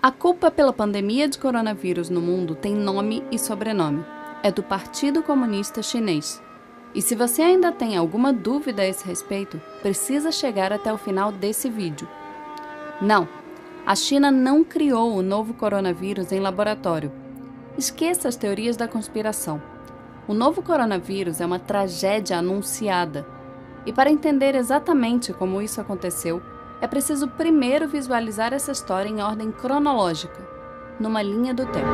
A culpa pela pandemia de coronavírus no mundo tem nome e sobrenome. É do Partido Comunista Chinês. E se você ainda tem alguma dúvida a esse respeito, precisa chegar até o final desse vídeo. Não, a China não criou o novo coronavírus em laboratório. Esqueça as teorias da conspiração. O novo coronavírus é uma tragédia anunciada. E para entender exatamente como isso aconteceu, é preciso primeiro visualizar essa história em ordem cronológica, numa linha do tempo.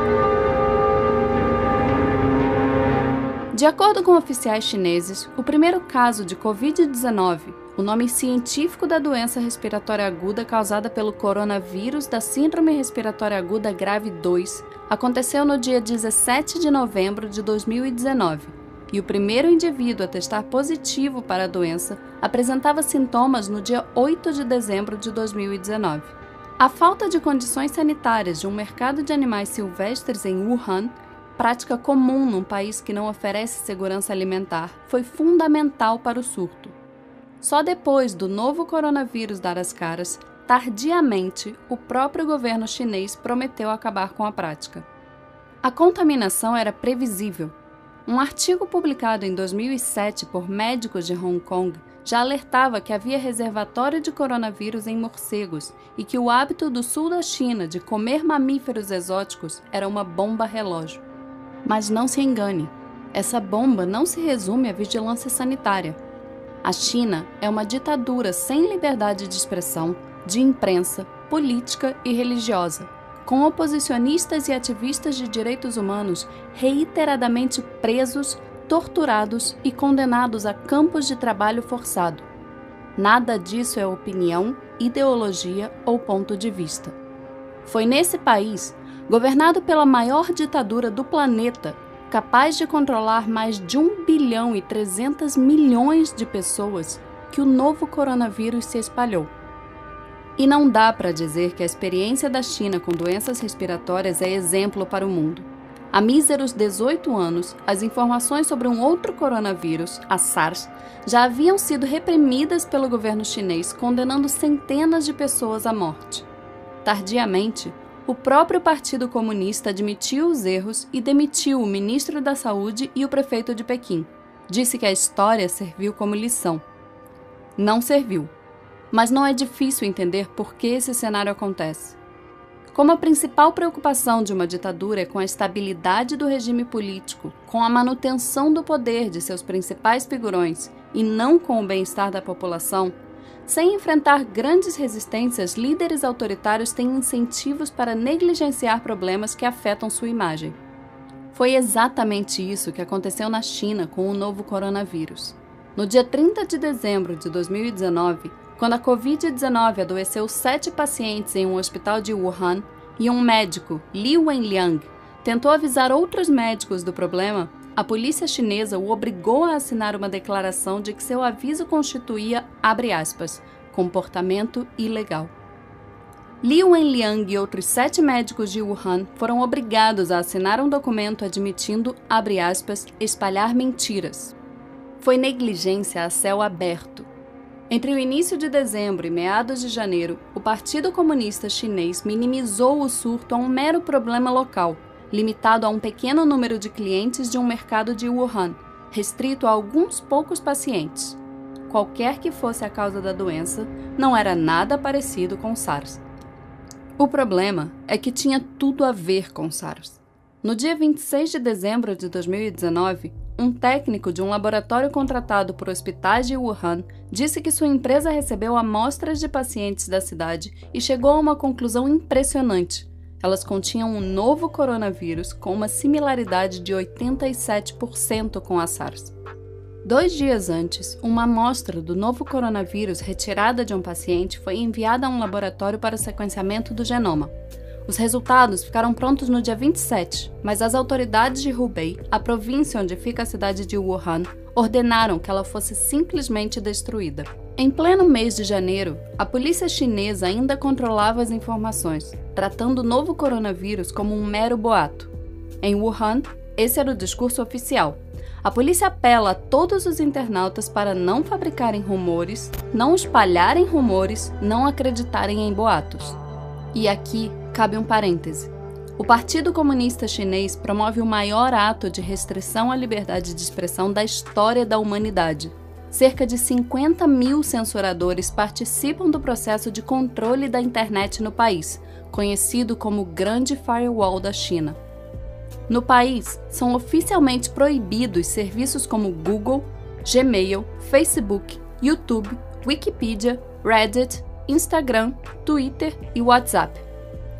De acordo com oficiais chineses, o primeiro caso de Covid-19, o nome científico da doença respiratória aguda causada pelo coronavírus da Síndrome Respiratória Aguda Grave 2, aconteceu no dia 17 de novembro de 2019. E o primeiro indivíduo a testar positivo para a doença apresentava sintomas no dia 8 de dezembro de 2019. A falta de condições sanitárias de um mercado de animais silvestres em Wuhan, prática comum num país que não oferece segurança alimentar, foi fundamental para o surto. Só depois do novo coronavírus dar as caras, tardiamente, o próprio governo chinês prometeu acabar com a prática. A contaminação era previsível. Um artigo publicado em 2007 por médicos de Hong Kong já alertava que havia reservatório de coronavírus em morcegos e que o hábito do sul da China de comer mamíferos exóticos era uma bomba relógio. Mas não se engane, essa bomba não se resume à vigilância sanitária. A China é uma ditadura sem liberdade de expressão, de imprensa, política e religiosa, com oposicionistas e ativistas de direitos humanos reiteradamente presos, torturados e condenados a campos de trabalho forçado. Nada disso é opinião, ideologia ou ponto de vista. Foi nesse país, governado pela maior ditadura do planeta, capaz de controlar mais de 1 bilhão e 300 milhões de pessoas, que o novo coronavírus se espalhou. E não dá para dizer que a experiência da China com doenças respiratórias é exemplo para o mundo. Há míseros 18 anos, as informações sobre um outro coronavírus, a SARS, já haviam sido reprimidas pelo governo chinês, condenando centenas de pessoas à morte. Tardiamente, o próprio Partido Comunista admitiu os erros e demitiu o ministro da Saúde e o prefeito de Pequim. Disse que a história serviu como lição. Não serviu. Mas não é difícil entender por que esse cenário acontece. Como a principal preocupação de uma ditadura é com a estabilidade do regime político, com a manutenção do poder de seus principais figurões e não com o bem-estar da população, sem enfrentar grandes resistências, líderes autoritários têm incentivos para negligenciar problemas que afetam sua imagem. Foi exatamente isso que aconteceu na China com o novo coronavírus. No dia 30 de dezembro de 2019, quando a Covid-19 adoeceu 7 pacientes em um hospital de Wuhan e um médico, Li Wenliang, tentou avisar outros médicos do problema, a polícia chinesa o obrigou a assinar uma declaração de que seu aviso constituía, abre aspas, comportamento ilegal. Li Wenliang e outros 7 médicos de Wuhan foram obrigados a assinar um documento admitindo, abre aspas, espalhar mentiras. Foi negligência a céu aberto. Entre o início de dezembro e meados de janeiro, o Partido Comunista Chinês minimizou o surto a um mero problema local, limitado a um pequeno número de clientes de um mercado de Wuhan, restrito a alguns poucos pacientes. Qualquer que fosse a causa da doença, não era nada parecido com SARS. O problema é que tinha tudo a ver com SARS. No dia 26 de dezembro de 2019, um técnico de um laboratório contratado por hospitais de Wuhan disse que sua empresa recebeu amostras de pacientes da cidade e chegou a uma conclusão impressionante. Elas continham um novo coronavírus com uma similaridade de 87% com a SARS. 2 dias antes, uma amostra do novo coronavírus retirada de um paciente foi enviada a um laboratório para o sequenciamento do genoma. Os resultados ficaram prontos no dia 27, mas as autoridades de Hubei, a província onde fica a cidade de Wuhan, ordenaram que ela fosse simplesmente destruída. Em pleno mês de janeiro, a polícia chinesa ainda controlava as informações, tratando o novo coronavírus como um mero boato. Em Wuhan, esse era o discurso oficial. A polícia apela a todos os internautas para não fabricarem rumores, não espalharem rumores, não acreditarem em boatos. E aqui cabe um parêntese. O Partido Comunista Chinês promove o maior ato de restrição à liberdade de expressão da história da humanidade. Cerca de 50 mil censuradores participam do processo de controle da internet no país, conhecido como Grande Firewall da China. No país, são oficialmente proibidos serviços como Google, Gmail, Facebook, YouTube, Wikipedia, Reddit, Instagram, Twitter e WhatsApp.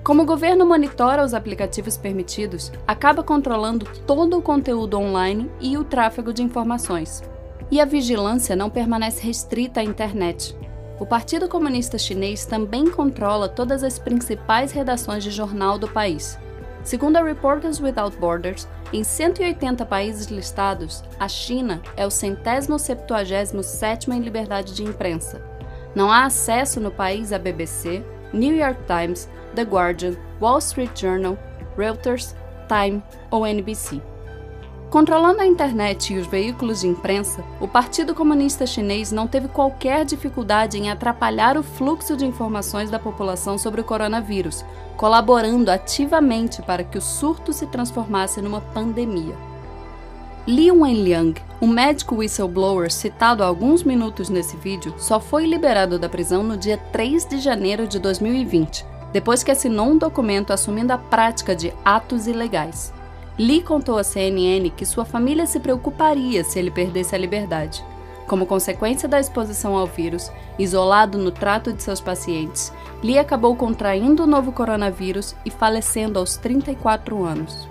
Como o governo monitora os aplicativos permitidos, acaba controlando todo o conteúdo online e o tráfego de informações. E a vigilância não permanece restrita à internet. O Partido Comunista Chinês também controla todas as principais redações de jornal do país. Segundo a Reporters Without Borders, em 180 países listados, a China é o 177º em liberdade de imprensa. Não há acesso no país à BBC, New York Times, The Guardian, Wall Street Journal, Reuters, Time ou NBC. Controlando a internet e os veículos de imprensa, o Partido Comunista Chinês não teve qualquer dificuldade em atrapalhar o fluxo de informações da população sobre o coronavírus, colaborando ativamente para que o surto se transformasse numa pandemia. Li Wenliang, um médico whistleblower citado há alguns minutos nesse vídeo, só foi liberado da prisão no dia 3 de janeiro de 2020, depois que assinou um documento assumindo a prática de atos ilegais. Li contou à CNN que sua família se preocuparia se ele perdesse a liberdade. Como consequência da exposição ao vírus, isolado no trato de seus pacientes, Li acabou contraindo o novo coronavírus e falecendo aos 34 anos.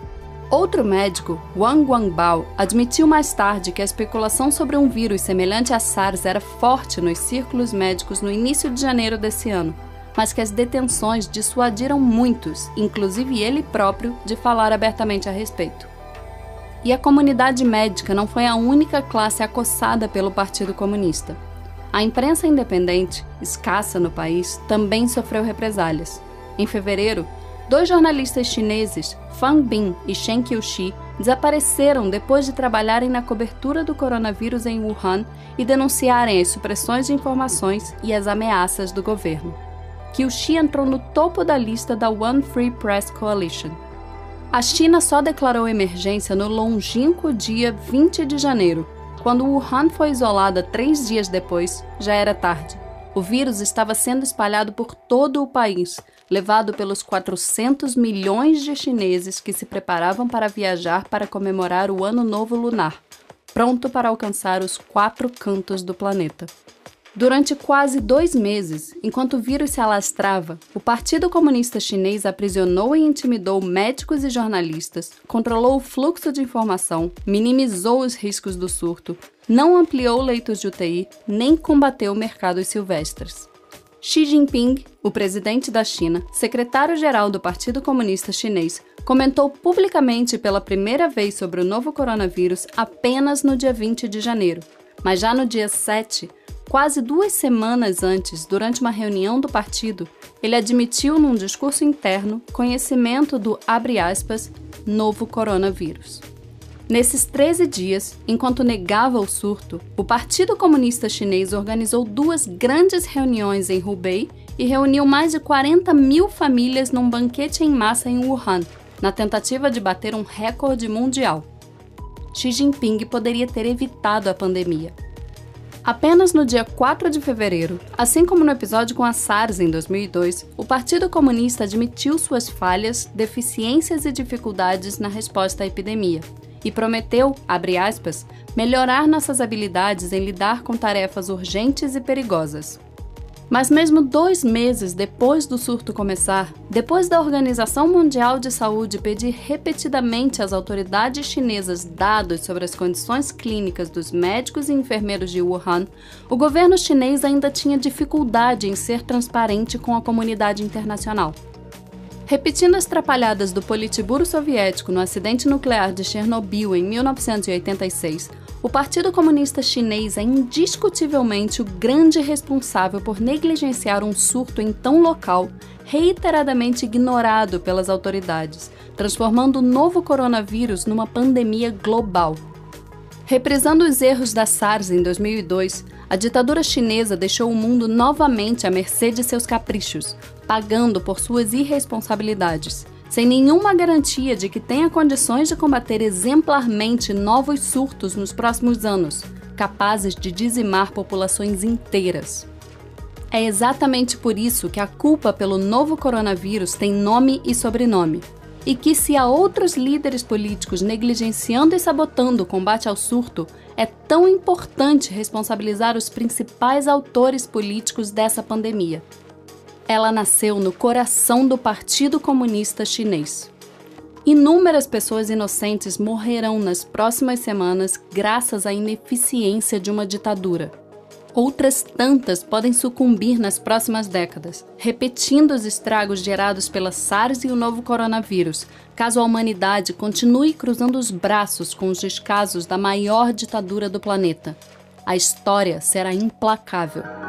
Outro médico, Wang Guangbao, admitiu mais tarde que a especulação sobre um vírus semelhante a SARS era forte nos círculos médicos no início de janeiro desse ano, mas que as detenções dissuadiram muitos, inclusive ele próprio, de falar abertamente a respeito. E a comunidade médica não foi a única classe acossada pelo Partido Comunista. A imprensa independente, escassa no país, também sofreu represálias. Em fevereiro, 2 jornalistas chineses, Fang Bin e Shen Qiuxi, desapareceram depois de trabalharem na cobertura do coronavírus em Wuhan e denunciarem as supressões de informações e as ameaças do governo. Qiuxi entrou no topo da lista da One Free Press Coalition. A China só declarou emergência no longínquo dia 20 de janeiro. Quando Wuhan foi isolada 3 dias depois, já era tarde. O vírus estava sendo espalhado por todo o país, levado pelos 400 milhões de chineses que se preparavam para viajar para comemorar o Ano Novo Lunar, pronto para alcançar os 4 cantos do planeta. Durante quase 2 meses, enquanto o vírus se alastrava, o Partido Comunista Chinês aprisionou e intimidou médicos e jornalistas, controlou o fluxo de informação, minimizou os riscos do surto, não ampliou leitos de UTI, nem combateu mercados silvestres. Xi Jinping, o presidente da China, secretário-geral do Partido Comunista Chinês, comentou publicamente pela primeira vez sobre o novo coronavírus apenas no dia 20 de janeiro, mas já no dia 7, quase 2 semanas antes, durante uma reunião do partido, ele admitiu num discurso interno conhecimento do, abre aspas, novo coronavírus. Nesses 13 dias, enquanto negava o surto, o Partido Comunista Chinês organizou 2 grandes reuniões em Hubei e reuniu mais de 40 mil famílias num banquete em massa em Wuhan, na tentativa de bater um recorde mundial. Xi Jinping poderia ter evitado a pandemia. Apenas no dia 4 de fevereiro, assim como no episódio com a SARS em 2002, o Partido Comunista admitiu suas falhas, deficiências e dificuldades na resposta à epidemia e prometeu, abre aspas, melhorar nossas habilidades em lidar com tarefas urgentes e perigosas. Mas mesmo 2 meses depois do surto começar, depois da Organização Mundial de Saúde pedir repetidamente às autoridades chinesas dados sobre as condições clínicas dos médicos e enfermeiros de Wuhan, o governo chinês ainda tinha dificuldade em ser transparente com a comunidade internacional. Repetindo as trapalhadas do Politburo soviético no acidente nuclear de Chernobyl em 1986, o Partido Comunista Chinês é indiscutivelmente o grande responsável por negligenciar um surto em tão local, reiteradamente ignorado pelas autoridades, transformando o novo coronavírus numa pandemia global. Reprisando os erros da SARS em 2002, a ditadura chinesa deixou o mundo novamente à mercê de seus caprichos, pagando por suas irresponsabilidades, sem nenhuma garantia de que tenha condições de combater exemplarmente novos surtos nos próximos anos, capazes de dizimar populações inteiras. É exatamente por isso que a culpa pelo novo coronavírus tem nome e sobrenome, e que se há outros líderes políticos negligenciando e sabotando o combate ao surto, é tão importante responsabilizar os principais autores políticos dessa pandemia. Ela nasceu no coração do Partido Comunista Chinês. Inúmeras pessoas inocentes morrerão nas próximas semanas graças à ineficiência de uma ditadura. Outras tantas podem sucumbir nas próximas décadas, repetindo os estragos gerados pela SARS e o novo coronavírus, caso a humanidade continue cruzando os braços com os descasos da maior ditadura do planeta. A história será implacável.